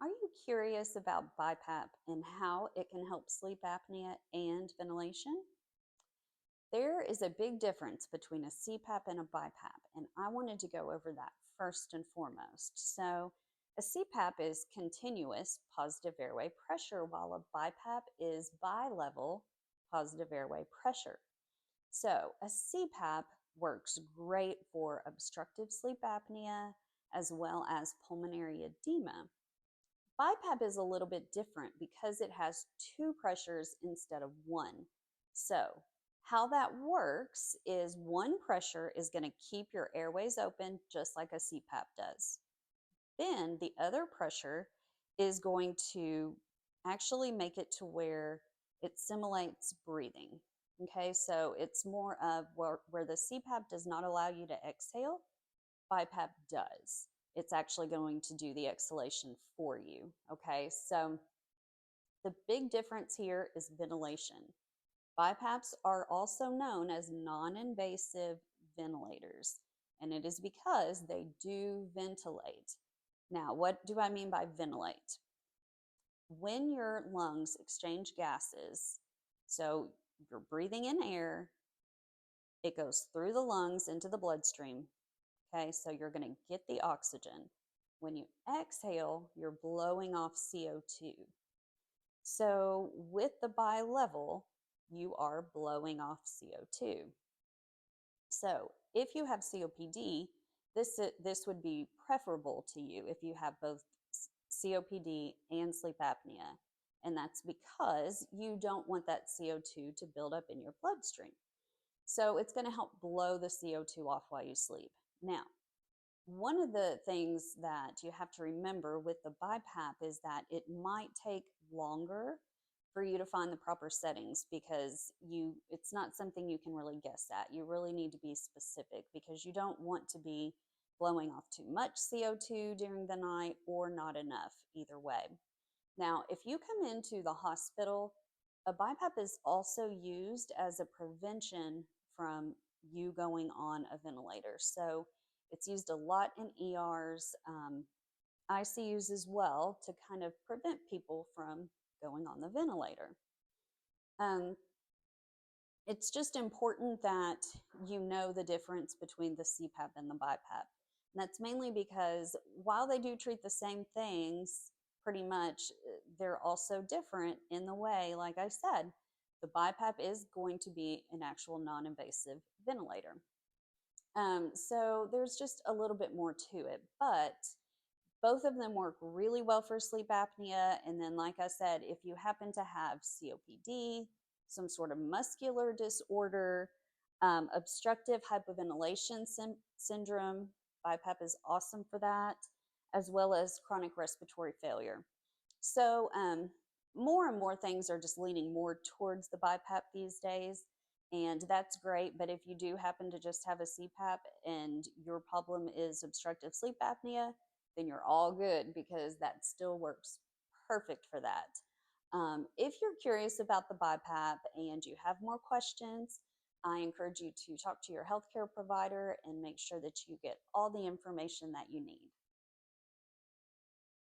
Are you curious about BiPAP and how it can help sleep apnea and ventilation? There is a big difference between a CPAP and a BiPAP, and I wanted to go over that first and foremost. So, a CPAP is continuous positive airway pressure, while a BiPAP is bilevel positive airway pressure. So, a CPAP works great for obstructive sleep apnea as well as pulmonary edema. BiPAP is a little bit different because it has two pressures instead of one. So, how that works is one pressure is going to keep your airways open just like a CPAP does. Then the other pressure is going to actually make it to where it simulates breathing. Okay, so it's more of where the CPAP does not allow you to exhale, BiPAP does. It's actually going to do the exhalation for you. Okay, so the big difference here is ventilation. BiPAPs are also known as non invasive ventilators, and it is because they do ventilate. Now, what do I mean by ventilate? When your lungs exchange gases, so you're breathing in air, it goes through the lungs into the bloodstream. Okay, so you're going to get the oxygen. When you exhale, you're blowing off CO2. So with the bilevel, you are blowing off CO2. So if you have COPD, this would be preferable to you if you have both COPD and sleep apnea. And that's because you don't want that CO2 to build up in your bloodstream. So it's going to help blow the CO2 off while you sleep. Now, one of the things that you have to remember with the BiPAP is that it might take longer for you to find the proper settings because it's not something you can really guess at. You really need to be specific because you don't want to be blowing off too much CO2 during the night or not enough, either way. Now, if you come into the hospital, a BiPAP is also used as a prevention from you going on a ventilator. So it's used a lot in ERs, ICUs as well, to kind of prevent people from going on the ventilator. Um, it's just important that you know the difference between the CPAP and the BiPAP. And that's mainly because while they do treat the same things, pretty much, they're also different in the way, like I said, the BiPAP is going to be an actual non-invasive ventilator. So there's just a little bit more to it, but both of them work really well for sleep apnea. And then, like I said, if you happen to have COPD, some sort of muscular disorder, obstructive hypoventilation syndrome, BiPAP is awesome for that, as well as chronic respiratory failure. So, more and more things are just leaning more towards the BiPAP these days, and that's great. But if you do happen to just have a CPAP and your problem is obstructive sleep apnea, then you're all good because that still works perfect for that. If you're curious about the BiPAP and you have more questions, I encourage you to talk to your healthcare provider and make sure that you get all the information that you need.